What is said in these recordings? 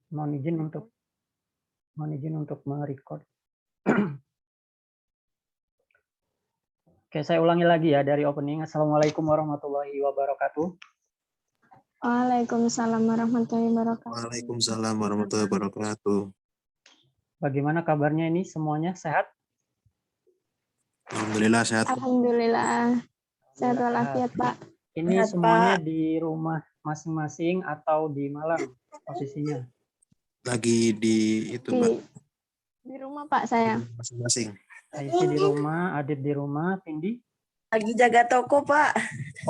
Mohon izin untuk merecord. Oke, saya ulangi lagi ya dari opening. Assalamualaikum warahmatullahi wabarakatuh. Waalaikumsalam warahmatullahi wabarakatuh. Waalaikumsalam warahmatullahi wabarakatuh. Bagaimana kabarnya ini semuanya? Sehat? Alhamdulillah sehat. Alhamdulillah. Sehat walafiat, Pak. Ini Sehat, semuanya Pak. di rumah masing-masing atau di Malang posisinya? Lagi di itu, Pak. Di rumah, Pak, saya. Masing-masing. Aisy di rumah, Adit di rumah, Tindi? Lagi jaga toko, Pak.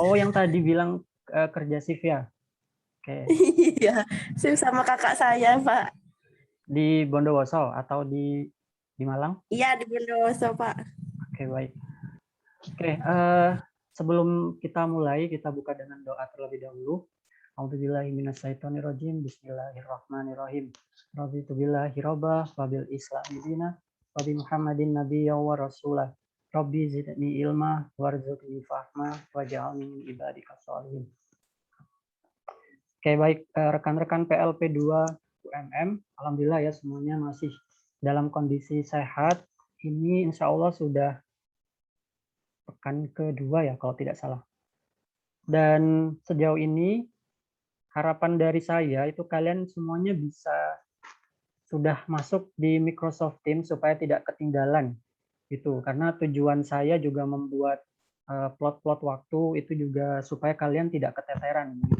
Oh, yang tadi bilang kerja shift ya? Oke. Iya, sama kakak saya, Pak. Di Bondowoso atau di Malang? Iya, di Bondowoso, Pak. Oke, baik. Oke, sebelum kita mulai, kita buka dengan doa terlebih dahulu. A'udzubillahi minasyaitonirrajim. Bismillahirrahmanirrahim. Raditu billahi robba wa bil islami dina wa bi Muhammadin nabiyya wa rasulah. Rabbi zidni ilma warzuqni fahma waj'alni min ibadika sholihin. Oke, baik rekan-rekan PLP 2 UMM, alhamdulillah ya semuanya masih dalam kondisi sehat. Ini insya Allah sudah pekan kedua ya kalau tidak salah. Dan sejauh ini harapan dari saya itu kalian semuanya bisa sudah masuk di Microsoft Teams supaya tidak ketinggalan gitu. Karena tujuan saya juga membuat plot-plot waktu itu juga supaya kalian tidak keteteran gitu.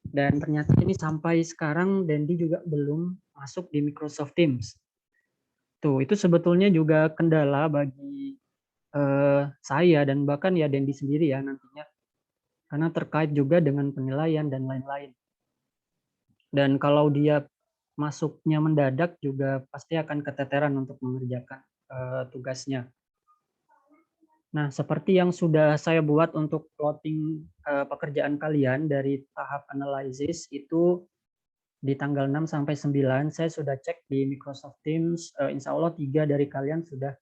Dan ternyata ini sampai sekarang Dendi juga belum masuk di Microsoft Teams. Tuh, itu sebetulnya juga kendala bagi saya dan bahkan ya Dendi sendiri ya nantinya. Karena terkait juga dengan penilaian dan lain-lain. Dan kalau dia masuknya mendadak juga pasti akan keteteran untuk mengerjakan tugasnya. Nah, seperti yang sudah saya buat untuk plotting pekerjaan kalian dari tahap analisis itu di tanggal 6 sampai 9 saya sudah cek di Microsoft Teams, insya Allah 3 dari kalian sudah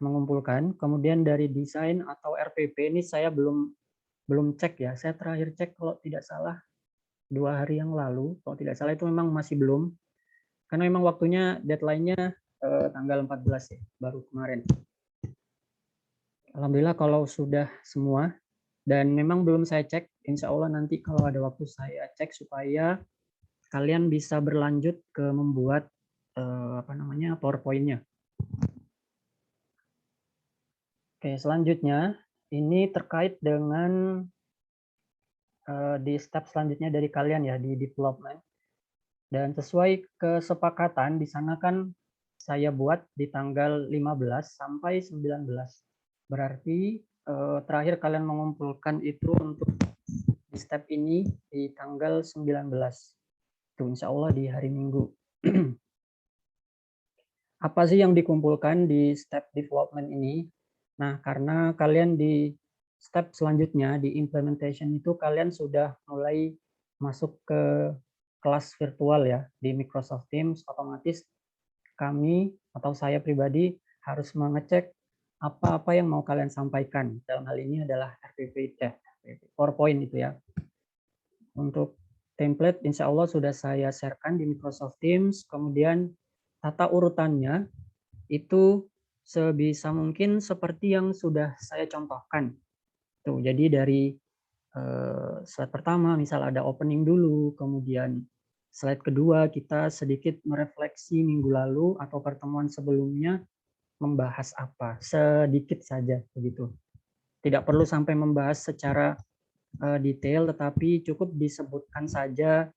mengumpulkan. Kemudian dari desain atau RPP ini saya belum cek ya. Saya terakhir cek kalau tidak salah 2 hari yang lalu. Kalau tidak salah itu memang masih belum. Karena memang waktunya deadline-nya tanggal 14 ya, baru kemarin. Alhamdulillah kalau sudah semua. Dan memang belum saya cek. Insya Allah nanti kalau ada waktu saya cek supaya kalian bisa berlanjut ke membuat PowerPoint-nya. Oke, selanjutnya ini terkait dengan di step selanjutnya dari kalian ya di development. Dan sesuai kesepakatan di sana kan saya buat di tanggal 15 sampai 19. Berarti terakhir kalian mengumpulkan itu untuk di step ini di tanggal 19. Itu insya Allah di hari Minggu. Apa sih yang dikumpulkan di step development ini? Nah, karena kalian di step selanjutnya di implementation itu kalian sudah mulai masuk ke kelas virtual ya di Microsoft Teams, otomatis kami atau saya pribadi harus mengecek apa-apa yang mau kalian sampaikan. Dalam hal ini adalah RPP, PowerPoint itu ya. Untuk template insya Allah sudah saya sharekan di Microsoft Teams, kemudian tata urutannya itu sebisa mungkin seperti yang sudah saya contohkan. Tuh, jadi dari slide pertama misal ada opening dulu, kemudian slide kedua kita sedikit merefleksi minggu lalu atau pertemuan sebelumnya membahas apa, sedikit saja begitu. Tidak perlu sampai membahas secara detail, tetapi cukup disebutkan saja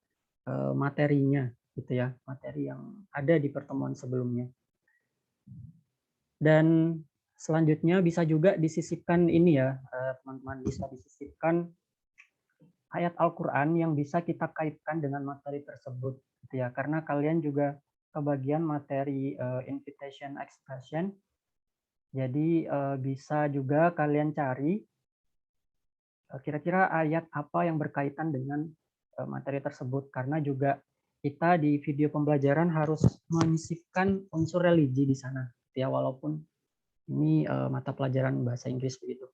materinya, gitu ya, materi yang ada di pertemuan sebelumnya. Dan selanjutnya bisa juga disisipkan ini ya, teman-teman, bisa disisipkan ayat Al-Quran yang bisa kita kaitkan dengan materi tersebut, gitu ya, karena kalian juga kebagian materi invitation expression, jadi bisa juga kalian cari kira-kira ayat apa yang berkaitan dengan materi tersebut, karena juga kita di video pembelajaran harus menyisipkan unsur religi di sana ya, walaupun ini mata pelajaran bahasa Inggris begitu.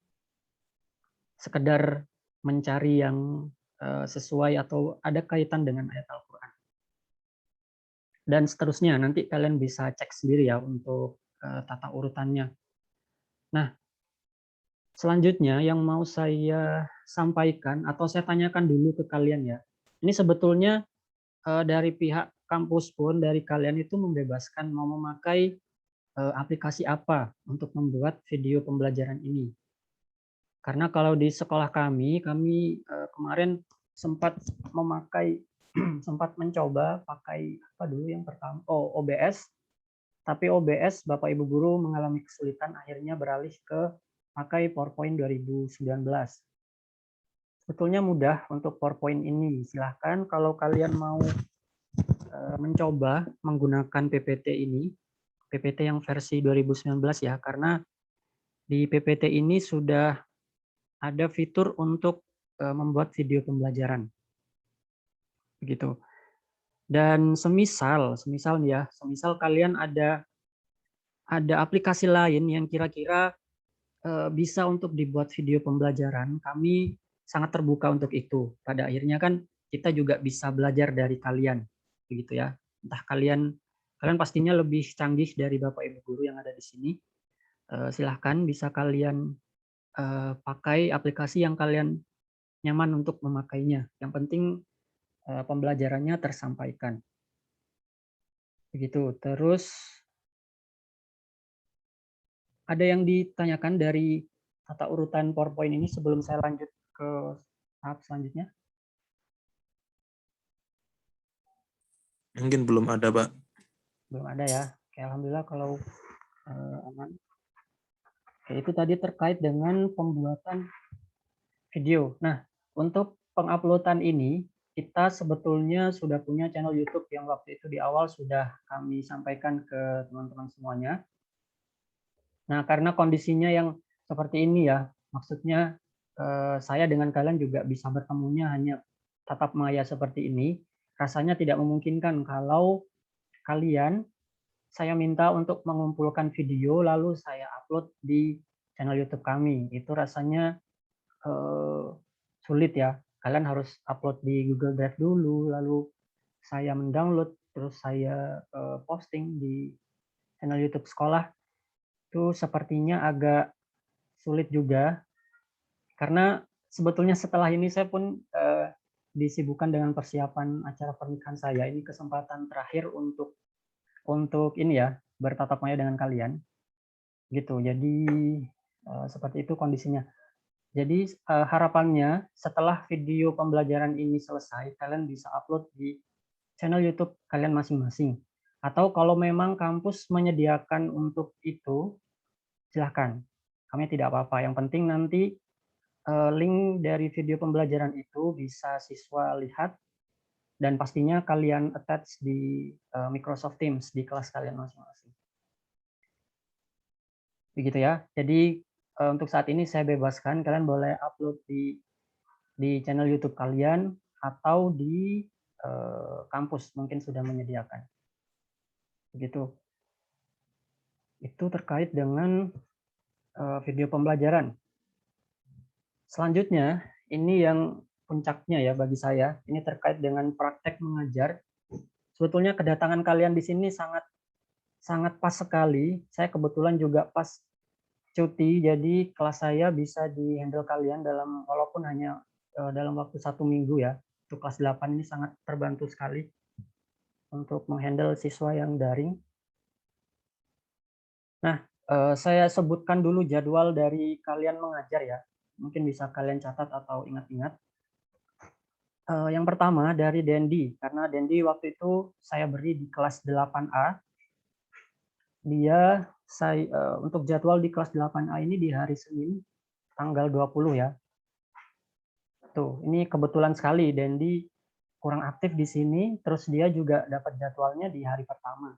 Sekedar mencari yang sesuai atau ada kaitan dengan ayat Al-Qur'an. dan seterusnya. Nanti kalian bisa cek sendiri ya untuk tata urutannya. Nah, selanjutnya yang mau saya sampaikan atau saya tanyakan dulu ke kalian ya. Ini sebetulnya dari pihak kampus pun dari kalian itu membebaskan mau memakai aplikasi apa untuk membuat video pembelajaran ini. Karena kalau di sekolah kami kemarin sempat memakai sempat mencoba pakai apa dulu yang pertama OBS, tapi OBS Bapak Ibu guru mengalami kesulitan akhirnya beralih ke pakai PowerPoint 2019. Sebetulnya mudah untuk PowerPoint ini. Silahkan kalau kalian mau mencoba menggunakan PPT ini, PPT yang versi 2019 ya, karena di PPT ini sudah ada fitur untuk membuat video pembelajaran. Begitu. Dan semisal kalian ada aplikasi lain yang kira-kira bisa untuk dibuat video pembelajaran, kami sangat terbuka untuk itu. Pada akhirnya kan kita juga bisa belajar dari kalian, begitu ya. Entah kalian pastinya lebih canggih dari Bapak Ibu guru yang ada di sini. Silahkan bisa kalian pakai aplikasi yang kalian nyaman untuk memakainya. Yang penting pembelajarannya tersampaikan. Begitu. Terus ada yang ditanyakan dari tata urutan PowerPoint ini sebelum saya lanjut ke tahap selanjutnya? Mungkin belum ada, Pak. Belum ada ya. Oke, alhamdulillah kalau aman. Oke, itu tadi terkait dengan pembuatan video. Nah, untuk penguploadan ini kita sebetulnya sudah punya channel YouTube yang waktu itu di awal sudah kami sampaikan ke teman-teman semuanya. Nah, karena kondisinya yang seperti ini ya, maksudnya saya dengan kalian juga bisa bertemunya hanya tatap maya seperti ini, rasanya tidak memungkinkan kalau kalian saya minta untuk mengumpulkan video lalu saya upload di channel YouTube kami. Itu rasanya sulit ya. Kalian harus upload di Google Drive dulu, lalu saya mendownload, terus saya posting di channel YouTube sekolah. Itu sepertinya agak sulit juga, karena sebetulnya setelah ini saya pun disibukkan dengan persiapan acara pernikahan saya. Ini kesempatan terakhir untuk ini ya, bertatap maya dengan kalian. Gitu. Jadi seperti itu kondisinya. Jadi harapannya setelah video pembelajaran ini selesai, kalian bisa upload di channel YouTube kalian masing-masing. Atau kalau memang kampus menyediakan untuk itu, silahkan. Kami tidak apa-apa. Yang penting nanti link dari video pembelajaran itu bisa siswa lihat dan pastinya kalian attach di Microsoft Teams di kelas kalian masing-masing. Begitu ya. Jadi untuk saat ini saya bebaskan, kalian boleh upload di channel YouTube kalian atau di kampus mungkin sudah menyediakan. Begitu. Itu terkait dengan video pembelajaran. Selanjutnya, ini yang puncaknya ya bagi saya, ini terkait dengan praktek mengajar. Sebetulnya kedatangan kalian di sini sangat pas sekali. Saya kebetulan juga pas cuti, jadi kelas saya bisa di-handle kalian walaupun hanya dalam waktu 1 minggu ya. Untuk kelas 8 ini sangat terbantu sekali untuk menghandle siswa yang daring. Nah, saya sebutkan dulu jadwal dari kalian mengajar ya. Mungkin bisa kalian catat atau ingat-ingat. Yang pertama dari Dendi, karena Dendi waktu itu saya beri di kelas 8A. Untuk jadwal di kelas 8A ini di hari Senin, tanggal 20 ya. Tuh, ini kebetulan sekali Dendi kurang aktif di sini, terus dia juga dapat jadwalnya di hari pertama.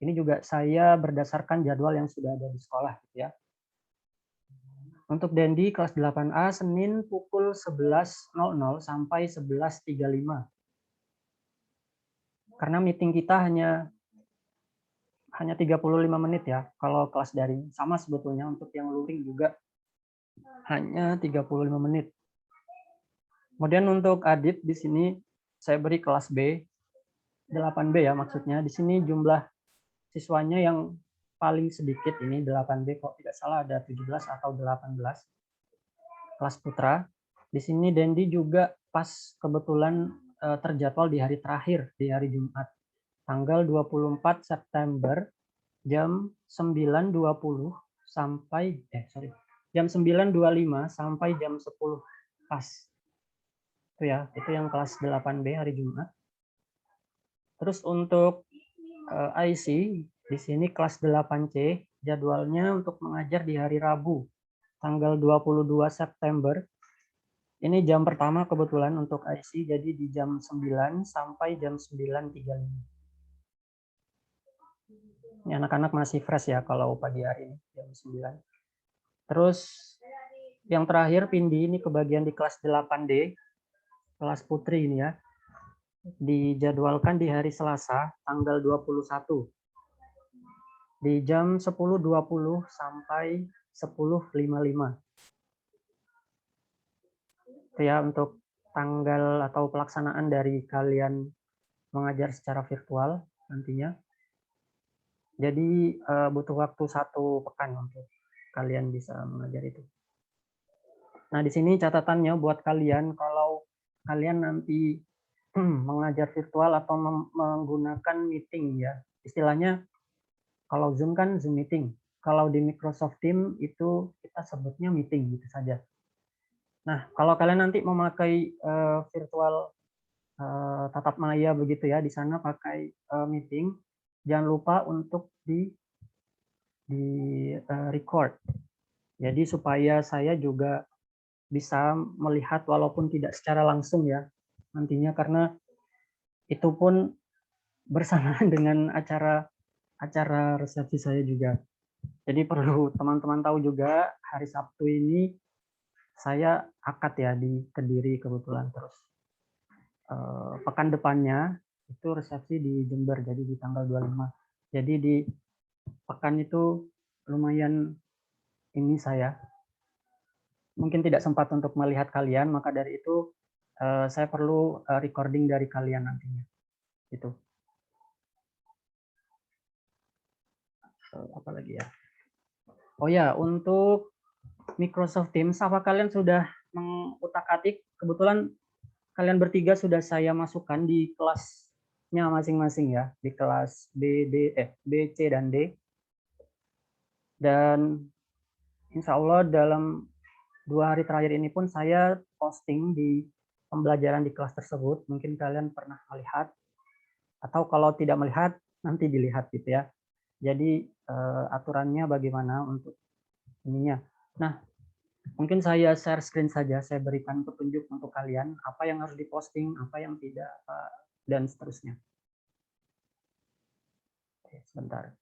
Ini juga saya berdasarkan jadwal yang sudah ada di sekolah gitu ya. Untuk Dendi kelas 8A Senin pukul 11.00 sampai 11.35. Karena meeting kita hanya 35 menit ya kalau kelas daring. Sama sebetulnya untuk yang luring juga hanya 35 menit. Kemudian untuk Adit di sini saya beri kelas B 8B ya maksudnya. Di sini jumlah siswanya yang paling sedikit ini 8B, kok tidak salah ada 17 atau 18 kelas putra. Di sini Dendi juga pas kebetulan terjadwal di hari terakhir, di hari Jumat, tanggal 24 September jam 9.20 sampai jam 9.25 sampai jam 10 pas. Itu ya, itu yang kelas 8B hari Jumat. Terus untuk IC di sini kelas 8C jadwalnya untuk mengajar di hari Rabu tanggal 22 September. Ini jam pertama kebetulan untuk IC, jadi di jam 9 sampai jam 9.35. Ini anak-anak masih fresh ya kalau pagi hari ini jam 9. Terus yang terakhir Pindi ini kebagian di kelas 8D, kelas putri ini ya. Dijadwalkan di hari Selasa tanggal 21. Di jam 10.20 sampai 10.55. Itu ya untuk tanggal atau pelaksanaan dari kalian mengajar secara virtual nantinya. Jadi butuh waktu 1 pekan untuk kalian bisa mengajar itu. Nah, di sini catatannya buat kalian kalau kalian nanti mengajar virtual atau menggunakan meeting ya. Istilahnya kalau Zoom kan Zoom meeting. Kalau di Microsoft Teams itu kita sebutnya meeting gitu saja. Nah, kalau kalian nanti memakai virtual tatap maya begitu ya, di sana pakai meeting, jangan lupa untuk di record. Jadi supaya saya juga bisa melihat walaupun tidak secara langsung ya nantinya, karena itu pun bersamaan dengan acara resepsi saya juga. Jadi perlu teman-teman tahu juga hari Sabtu ini saya akad ya di Kediri kebetulan, terus pekan depannya itu resepsi di Jember, jadi di tanggal 25. Jadi di pekan itu lumayan ini saya mungkin tidak sempat untuk melihat kalian, maka dari itu saya perlu recording dari kalian nantinya. Itu. Apa lagi ya? Oh ya, untuk Microsoft Teams, apa kalian sudah mengutak-atik? Kebetulan kalian bertiga sudah saya masukkan di kelasnya masing-masing ya, di kelas B, C, dan D. Dan insya Allah dalam 2 hari terakhir ini pun saya posting di pembelajaran di kelas tersebut. Mungkin kalian pernah melihat, atau kalau tidak melihat, nanti dilihat gitu ya. Jadi aturannya bagaimana untuk ininya. Nah, mungkin saya share screen saja, saya berikan petunjuk untuk kalian, apa yang harus diposting, apa yang tidak, dan seterusnya. Oke, sebentar.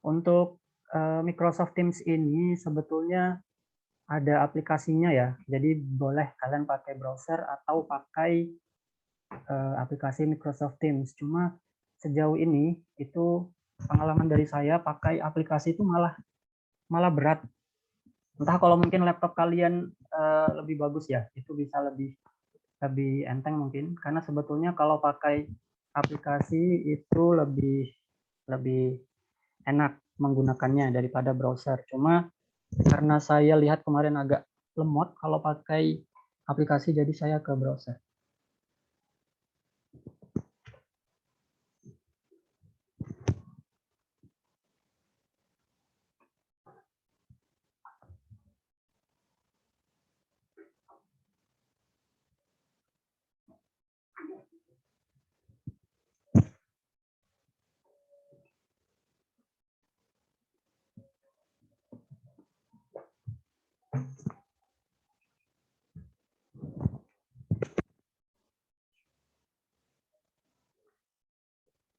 Untuk Microsoft Teams ini sebetulnya ada aplikasinya ya, jadi boleh kalian pakai browser atau pakai aplikasi Microsoft Teams. Cuma sejauh ini itu pengalaman dari saya pakai aplikasi itu malah berat. Entah kalau mungkin laptop kalian lebih bagus ya, itu bisa lebih enteng mungkin, karena sebetulnya kalau pakai aplikasi itu lebih enak menggunakannya daripada browser. Cuma karena saya lihat kemarin agak lemot kalau pakai aplikasi, jadi saya ke browser.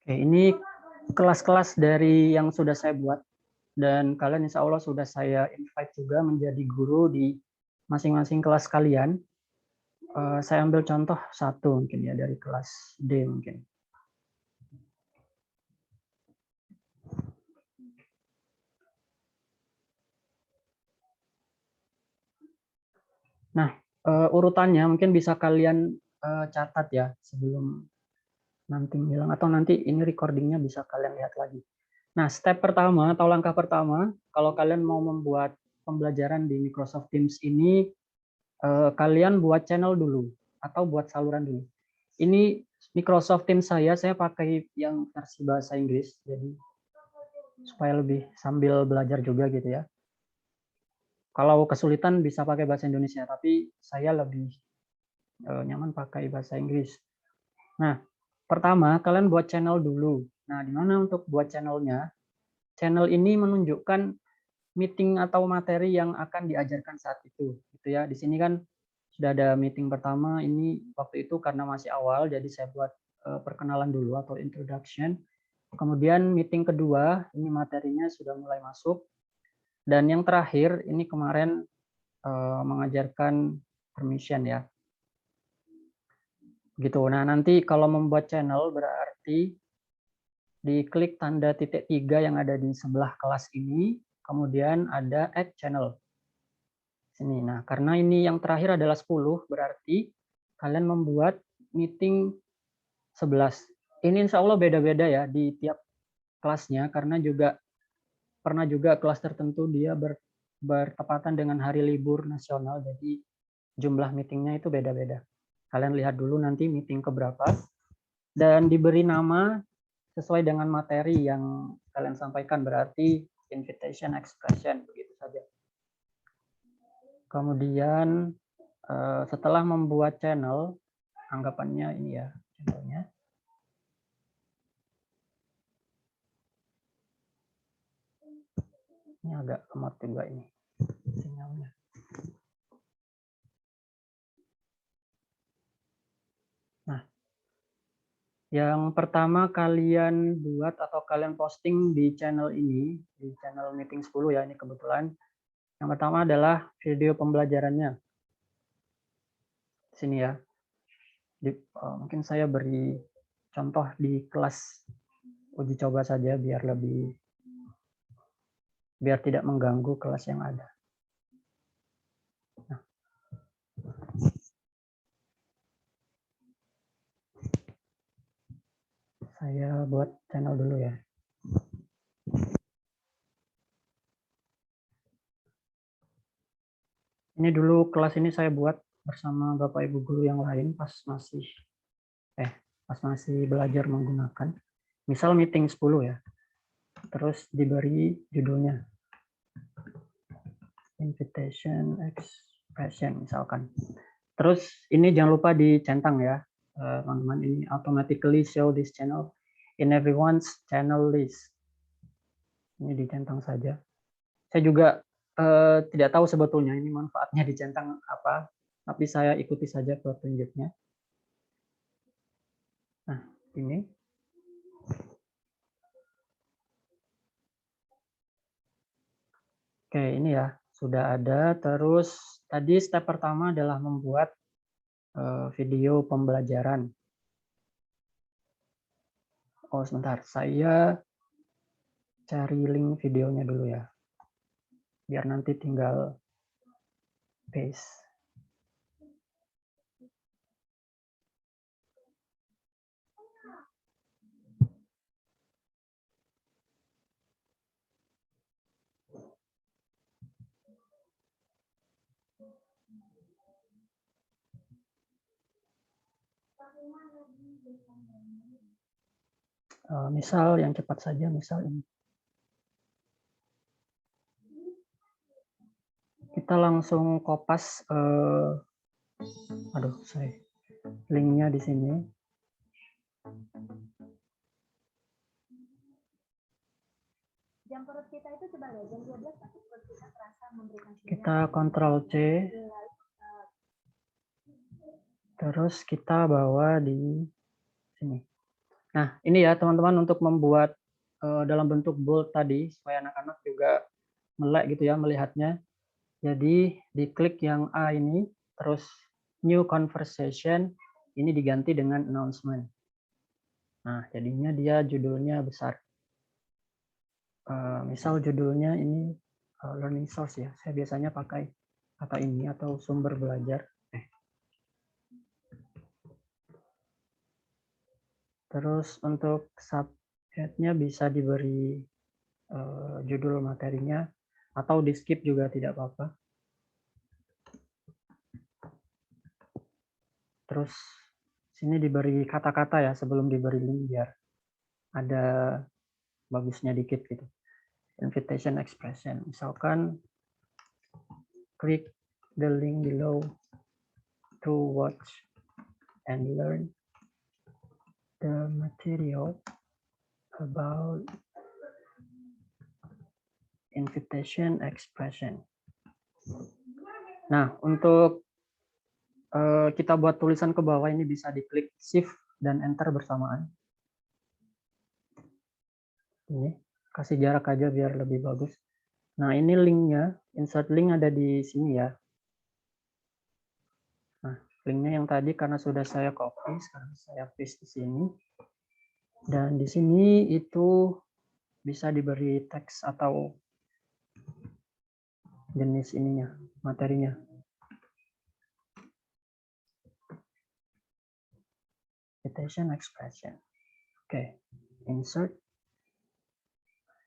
Oke, ini kelas-kelas dari yang sudah saya buat, dan kalian insya Allah sudah saya invite juga menjadi guru di masing-masing kelas kalian. Saya ambil contoh satu mungkin ya dari kelas D mungkin. Nah, urutannya mungkin bisa kalian catat ya sebelum nanti bilang, atau nanti ini recordingnya bisa kalian lihat lagi. Nah, step pertama atau langkah pertama, kalau kalian mau membuat pembelajaran di Microsoft Teams ini, kalian buat channel dulu atau buat saluran dulu. Ini Microsoft Teams saya pakai yang versi bahasa Inggris, jadi supaya lebih sambil belajar juga gitu ya. Kalau kesulitan bisa pakai bahasa Indonesia, tapi saya lebih nyaman pakai bahasa Inggris. Nah, pertama kalian buat channel dulu. Nah, di mana untuk buat channelnya? Channel ini menunjukkan meeting atau materi yang akan diajarkan saat itu. Gitu ya. Di sini kan sudah ada meeting pertama. Ini waktu itu karena masih awal, jadi saya buat perkenalan dulu atau introduction. Kemudian meeting kedua, ini materinya sudah mulai masuk. Dan yang terakhir, ini kemarin mengajarkan permission ya. Gitu. Nah, nanti kalau membuat channel berarti diklik tanda titik 3 yang ada di sebelah kelas ini, kemudian ada add channel. Sini. Nah, karena ini yang terakhir adalah 10, berarti kalian membuat meeting 11. Ini insya Allah beda-beda ya di tiap kelasnya, karena juga pernah juga kelas tertentu dia bertepatan dengan hari libur nasional, jadi jumlah meetingnya itu beda-beda. Kalian lihat dulu nanti meeting keberapa, dan diberi nama sesuai dengan materi yang kalian sampaikan, berarti invitation, expression, begitu saja. Kemudian setelah membuat channel, anggapannya ini ya contohnya. Ini agak lemot juga ini sinyalnya. Nah, yang pertama kalian buat atau kalian posting di channel ini, di channel meeting 10 ya, ini kebetulan. Yang pertama adalah video pembelajarannya. Sini ya. Mungkin saya beri contoh di kelas uji coba saja biar tidak mengganggu kelas yang ada. Nah. Saya buat channel dulu ya. Ini dulu kelas ini saya buat bersama Bapak Ibu guru yang lain pas masih belajar menggunakan. Misal meeting 10 ya. Terus diberi judulnya invitation expression misalkan. Terus ini jangan lupa dicentang ya, teman-teman. Ini automatically show this channel in everyone's channel list. Ini dicentang saja. Saya juga tidak tahu sebetulnya ini manfaatnya dicentang apa, tapi saya ikuti saja petunjuknya. Nah, ini. Oke, ini ya, sudah ada. Terus tadi step pertama adalah membuat video pembelajaran. Oh, sebentar. Saya cari link videonya dulu ya. Biar nanti tinggal paste. Misal yang cepat saja, misal ini. Kita langsung kopas, linknya di sini. Jam perut kita itu coba ya, jam 12 tapi perut kita terasa memberikan sinyal. Kita Ctrl C. Terus kita bawa di sini. Nah, ini ya teman-teman untuk membuat dalam bentuk bold tadi supaya anak-anak juga melek gitu ya melihatnya. Jadi diklik yang A ini, terus new conversation ini diganti dengan announcement. Nah, jadinya dia judulnya besar. Misal judulnya ini learning source ya. Saya biasanya pakai kata ini atau sumber belajar. Terus untuk subheadnya bisa diberi judul materinya atau di skip juga tidak apa-apa. Terus sini diberi kata-kata ya sebelum diberi link biar ada bagusnya dikit gitu. Invitation expression. Misalkan klik the link below to watch and learn the material about invitation expression. Nah, untuk kita buat tulisan ke bawah ini bisa diklik shift dan enter bersamaan. Ini kasih jarak aja biar lebih bagus. Nah, ini linknya, insert link ada di sini ya. Nah, linknya yang tadi karena sudah saya copy, sekarang saya paste di sini. Dan di sini itu bisa diberi teks atau jenis ininya, materinya. Invitation expression. Oke, insert.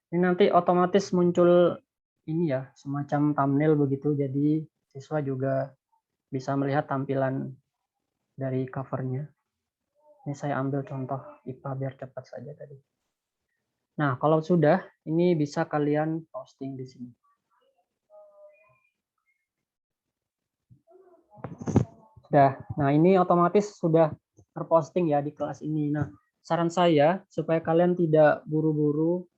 Ini nanti otomatis muncul ini ya, semacam thumbnail begitu. Jadi siswa juga bisa melihat tampilan dari covernya. Ini saya ambil contoh IPA biar cepat saja tadi. Nah, kalau sudah, ini bisa kalian posting di sini. Sudah. Nah, ini otomatis sudah terposting ya di kelas ini. Nah, saran saya supaya kalian tidak buru-buru,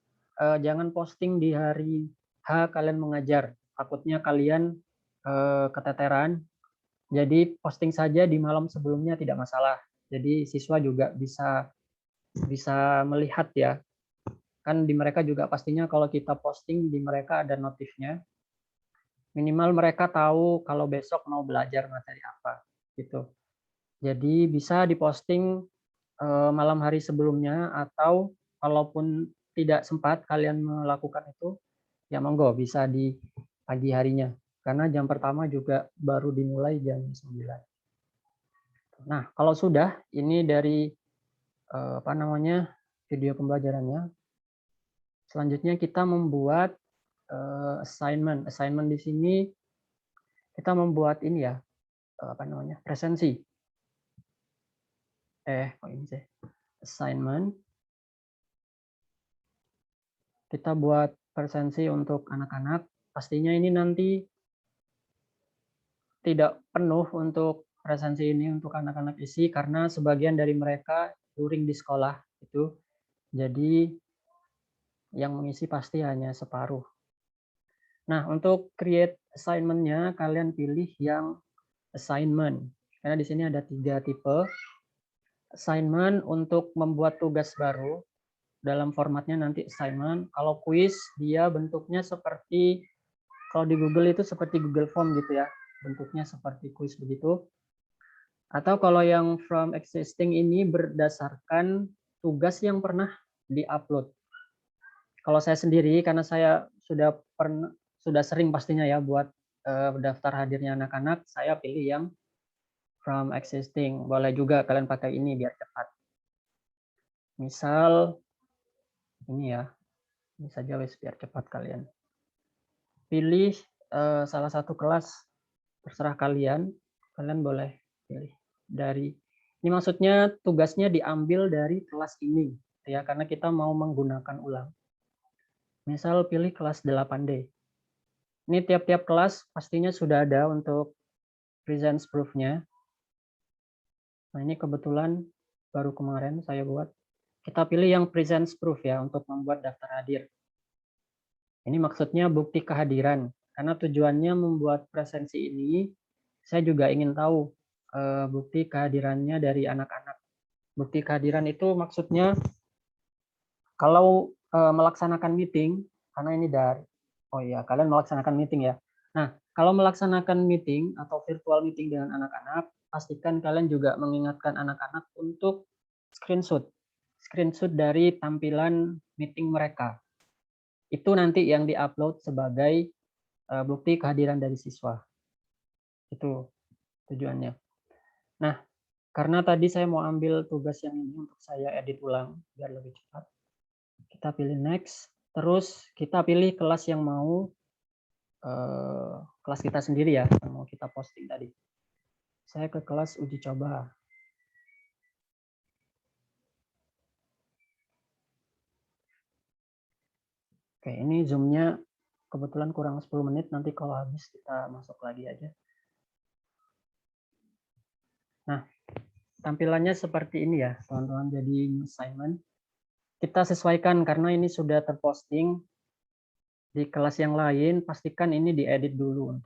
jangan posting di hari H kalian mengajar. Takutnya kalian keteteran. Jadi posting saja di malam sebelumnya tidak masalah. Jadi siswa juga bisa melihat ya. Kan di mereka juga pastinya kalau kita posting di mereka ada notifnya. Minimal mereka tahu kalau besok mau belajar materi apa gitu. Jadi bisa diposting malam hari sebelumnya atau kalaupun tidak sempat kalian melakukan itu ya monggo bisa di pagi harinya karena jam pertama juga baru dimulai jam 9. Nah, kalau sudah ini dari video pembelajarannya. Selanjutnya kita membuat assignment. Assignment di sini kita membuat ini ya presensi. Assignment. Kita buat presensi untuk anak-anak. Pastinya ini nanti tidak penuh untuk presensi ini untuk anak-anak isi karena sebagian dari mereka touring di sekolah itu. Jadi yang mengisi pasti hanya separuh. Nah, untuk create assignment-nya kalian pilih yang assignment. Karena di sini ada 3 tipe. Assignment untuk membuat tugas baru dalam formatnya nanti assignment. Kalau quiz dia bentuknya seperti kalau di Google itu seperti Google Form gitu ya. Bentuknya seperti quiz begitu. Atau kalau yang from existing ini berdasarkan tugas yang pernah di-upload. Kalau saya sendiri karena saya sudah sering pastinya ya buat daftar hadirnya anak-anak, saya pilih yang from existing. Boleh juga kalian pakai ini biar cepat. Misal ini ya. Ini saja wes biar cepat kalian. Pilih salah satu kelas terserah kalian. Kalian boleh pilih dari ini maksudnya tugasnya diambil dari kelas ini ya karena kita mau menggunakan ulang. Misal pilih kelas 8D. Ini tiap-tiap kelas pastinya sudah ada untuk presence proof-nya. Nah, ini kebetulan baru kemarin saya buat. Kita pilih yang presence proof ya untuk membuat daftar hadir. Ini maksudnya bukti kehadiran. Karena tujuannya membuat presensi ini, saya juga ingin tahu bukti kehadirannya dari anak-anak. Bukti kehadiran itu maksudnya kalau melaksanakan meeting, karena ini kalian melaksanakan meeting ya. Nah, kalau melaksanakan meeting atau virtual meeting dengan anak-anak, pastikan kalian juga mengingatkan anak-anak untuk screenshot dari tampilan meeting mereka. Itu nanti yang diupload sebagai bukti kehadiran dari siswa. Itu tujuannya. Nah, karena tadi saya mau ambil tugas yang ini untuk saya edit ulang biar lebih cepat. Kita pilih next, terus kita pilih kelas yang mau kelas kita sendiri ya, yang mau kita posting tadi. Saya ke kelas uji coba. Oke, ini zoom-nya kebetulan kurang 10 menit, nanti kalau habis kita masuk lagi aja. Nah, tampilannya seperti ini ya, teman-teman. Jadi assignment kita sesuaikan karena ini sudah terposting di kelas yang lain. Pastikan ini diedit dulu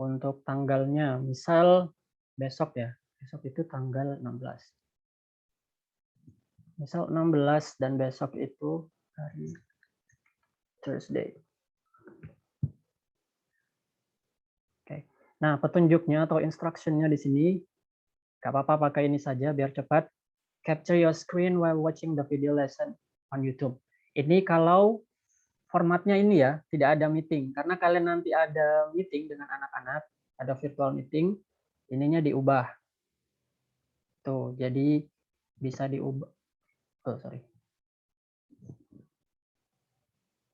untuk tanggalnya. Misal besok ya, besok itu tanggal 16. Misal 16 dan besok itu hari Thursday. Oke. Nah, petunjuknya atau instruction-nya di sini nggak apa-apa pakai ini saja biar cepat. Capture your screen while watching the video lesson on YouTube. Ini kalau formatnya ini ya, tidak ada meeting. Karena kalian nanti ada meeting dengan anak-anak, ada virtual meeting, ininya diubah. Tuh, jadi bisa diubah. Oh, sorry.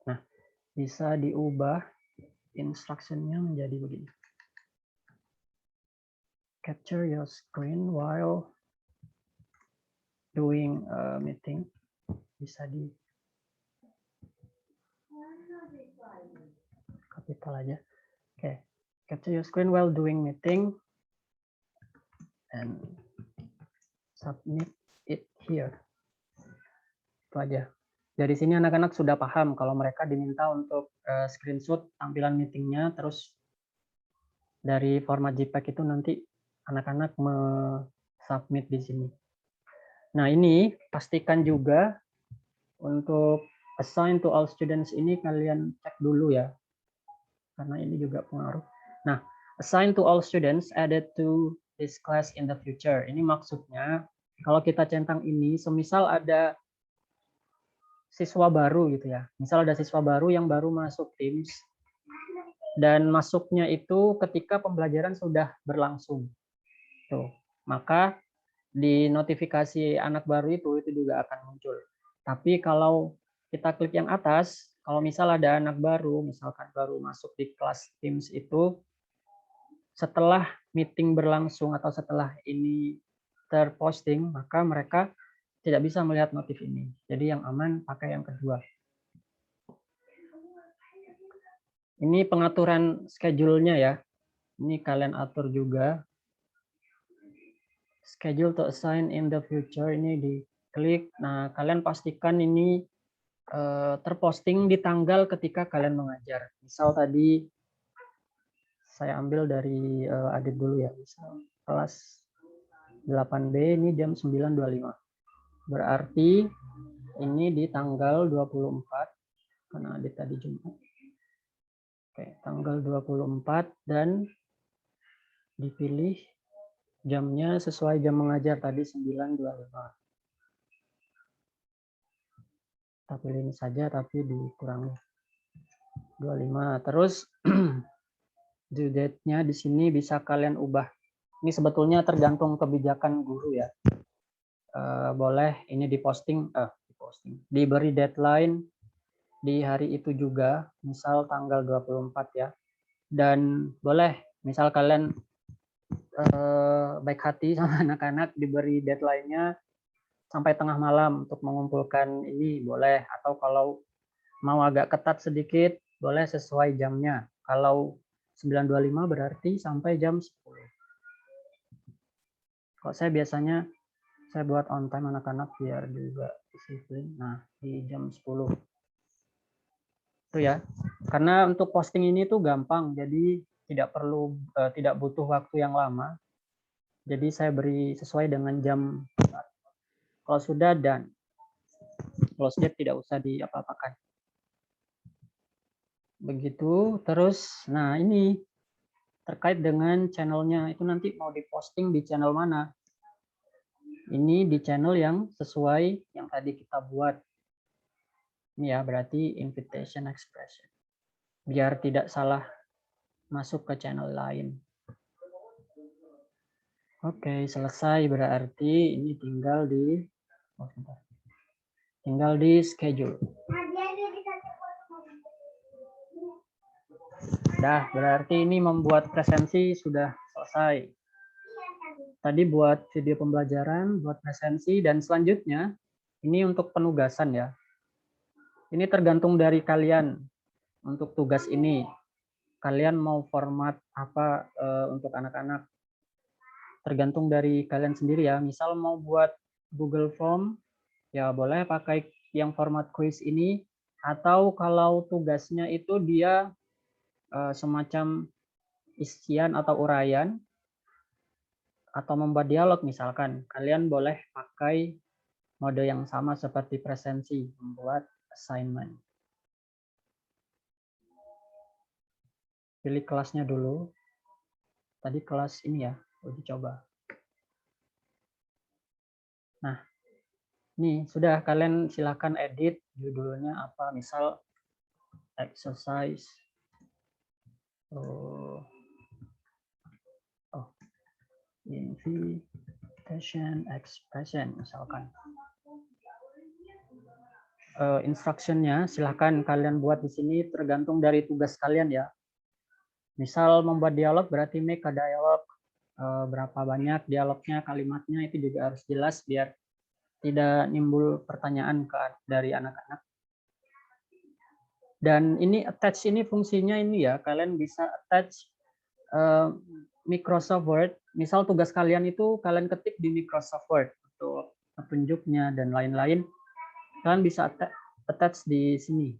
Nah, bisa diubah instruction-nya menjadi begini. Capture your screen while doing a meeting. Bisa di kapital aja. Oke. Capture your screen while doing meeting and submit it here. Itu aja. Dari sini anak-anak sudah paham kalau mereka diminta untuk screenshot tampilan meetingnya, terus dari format JPEG itu nanti anak-anak submit di sini. Nah, ini pastikan juga untuk assign to all students ini kalian cek dulu ya. Karena ini juga pengaruh. Nah, assign to all students added to this class in the future. Ini maksudnya kalau kita centang ini, semisal ada siswa baru gitu ya. Misal ada siswa baru yang baru masuk Teams dan masuknya itu ketika pembelajaran sudah berlangsung. Tuh, maka di notifikasi anak baru itu juga akan muncul. Tapi kalau kita klik yang atas, kalau misal ada anak baru, misalkan baru masuk di kelas Teams itu, setelah meeting berlangsung atau setelah ini terposting, maka mereka tidak bisa melihat notif ini. Jadi yang aman pakai yang kedua. Ini pengaturan schedule-nya ya. Ini kalian atur juga. Schedule to assign in the future ini diklik. Nah, kalian pastikan ini terposting di tanggal ketika kalian mengajar. Misal tadi saya ambil dari Adit dulu ya. Misal kelas 8B ini jam 9.25. Berarti ini di tanggal 24 karena Adit tadi Jumat. Oke, tanggal 24 dan dipilih jamnya sesuai jam mengajar tadi 9.25. Kita pilih ini saja tapi dikurangi 25. Terus due date-nya di sini bisa kalian ubah. Ini sebetulnya tergantung kebijakan guru ya. Boleh ini diposting, diberi deadline di hari itu juga, misal tanggal 24 ya. Dan boleh misal kalian baik hati sama anak-anak diberi deadline-nya sampai tengah malam untuk mengumpulkan ini boleh, atau kalau mau agak ketat sedikit boleh sesuai jamnya. Kalau 9.25 berarti sampai jam 10. Kalau saya biasanya saya buat on time anak-anak biar juga disiplin. Nah, di jam 10. Itu ya. Karena untuk posting ini tuh gampang, jadi tidak butuh waktu yang lama. Jadi saya beri sesuai dengan jam. Kalau sudah dan kalau sudah tidak usah diapa-apakan. Begitu. Terus, nah ini terkait dengan channelnya itu nanti mau diposting di channel mana. Ini di channel yang sesuai yang tadi kita buat. Ini ya berarti invitation expression. Biar tidak salah masuk ke channel lain. Oke, selesai berarti ini tinggal di schedule. Dah, berarti ini membuat presensi sudah selesai. Tadi buat video pembelajaran, buat presensi, dan selanjutnya ini untuk penugasan ya. Ini tergantung dari kalian untuk tugas ini. Kalian mau format apa untuk anak-anak? Tergantung dari kalian sendiri ya. Misal mau buat Google Form, ya boleh pakai yang format quiz ini. Atau kalau tugasnya itu dia semacam isian atau uraian, atau membuat dialog misalkan, kalian boleh pakai mode yang sama seperti presensi, membuat assignment. Pilih kelasnya dulu. Tadi kelas ini ya, uji coba. Nah, ini sudah, kalian silakan edit judulnya apa, misal exercise. Invitation expression misalkan. Instructionnya silahkan kalian buat di sini tergantung dari tugas kalian ya. Misal membuat dialog berarti make a dialog. Berapa banyak dialognya, kalimatnya itu juga harus jelas biar tidak nimbul pertanyaan dari anak-anak. Dan ini attach ini fungsinya ini ya, kalian bisa attach Microsoft Word. Misal tugas kalian itu kalian ketik di Microsoft Word untuk petunjuknya dan lain-lain. Kalian bisa attach di sini.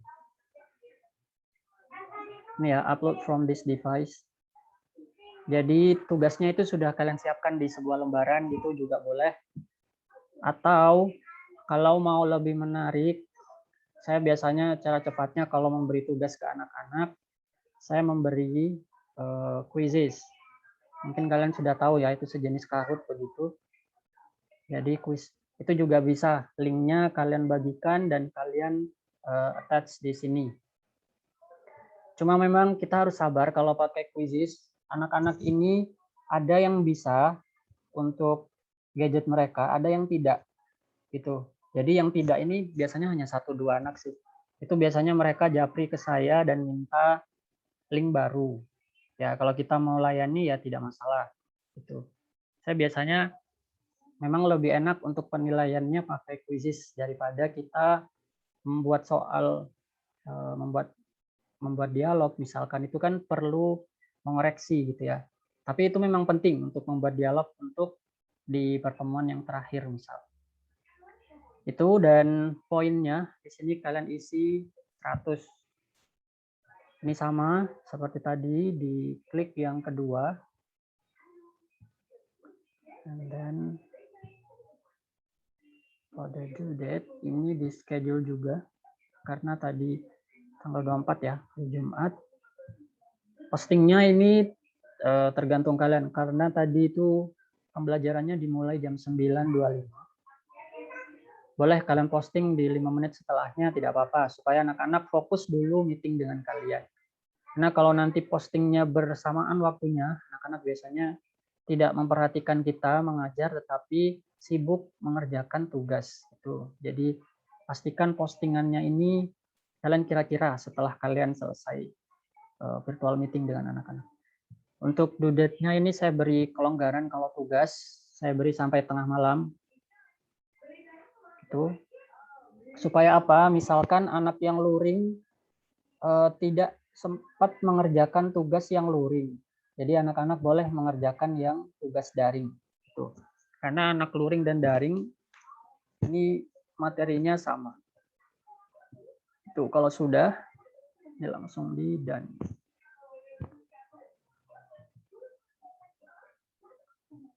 Ini ya, upload from this device. Jadi tugasnya itu sudah kalian siapkan di sebuah lembaran gitu juga boleh. Atau kalau mau lebih menarik, saya biasanya cara cepatnya kalau memberi tugas ke anak-anak, saya memberi quizzes. Mungkin kalian sudah tahu ya, itu sejenis Kahoot begitu. Jadi quiz itu juga bisa, linknya kalian bagikan dan kalian attach di sini. Cuma memang kita harus sabar kalau pakai quizzes. Anak-anak ini ada yang bisa untuk gadget mereka, ada yang tidak. Gitu. Jadi yang tidak ini biasanya hanya 1-2 anak sih. Itu biasanya mereka japri ke saya dan minta link baru. Ya kalau kita mau layani ya tidak masalah. Gitu. Saya biasanya memang lebih enak untuk penilaiannya pakai quizzes daripada kita membuat soal, membuat dialog misalkan, itu kan perlu mengoreksi gitu ya. Tapi itu memang penting untuk membuat dialog untuk di pertemuan yang terakhir misal. Itu, dan poinnya di sini kalian isi 100. Ini sama seperti tadi, diklik yang kedua. And then for the due date ini di schedule juga karena tadi tanggal 24 ya, hari Jumat. Postingnya ini tergantung kalian karena tadi itu pembelajarannya dimulai jam 9.25. Boleh kalian posting di 5 menit setelahnya, tidak apa-apa, supaya anak-anak fokus dulu meeting dengan kalian. Karena kalau nanti postingnya bersamaan waktunya, anak-anak biasanya tidak memperhatikan kita mengajar, tetapi sibuk mengerjakan tugas. Itu. Jadi pastikan postingannya ini kalian kira-kira setelah kalian selesai virtual meeting dengan anak-anak. Untuk due date-nya ini saya beri kelonggaran kalau tugas, saya beri sampai tengah malam. Itu. Supaya apa? Misalkan anak yang luring tidak sempat mengerjakan tugas yang luring. Jadi anak-anak boleh mengerjakan yang tugas daring. Itu. Karena anak luring dan daring ini materinya sama. Itu kalau sudah, ini langsung di done.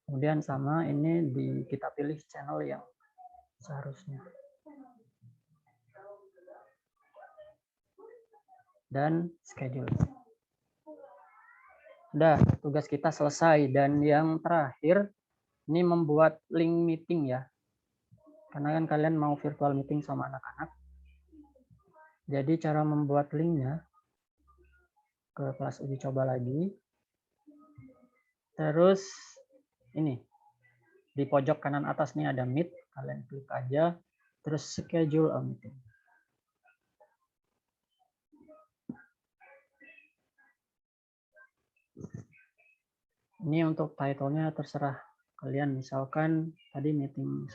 Kemudian sama ini kita pilih channel yang seharusnya. Dan schedule. Udah, tugas kita selesai. Dan yang terakhir, ini membuat link meeting ya. Karena kan kalian mau virtual meeting sama anak-anak. Jadi cara membuat linknya, ke kelas uji coba lagi. Terus ini, di pojok kanan atas nih ada Meet. Kalian klik aja. Terus schedule a meeting. Ini untuk title-nya terserah kalian, misalkan tadi meeting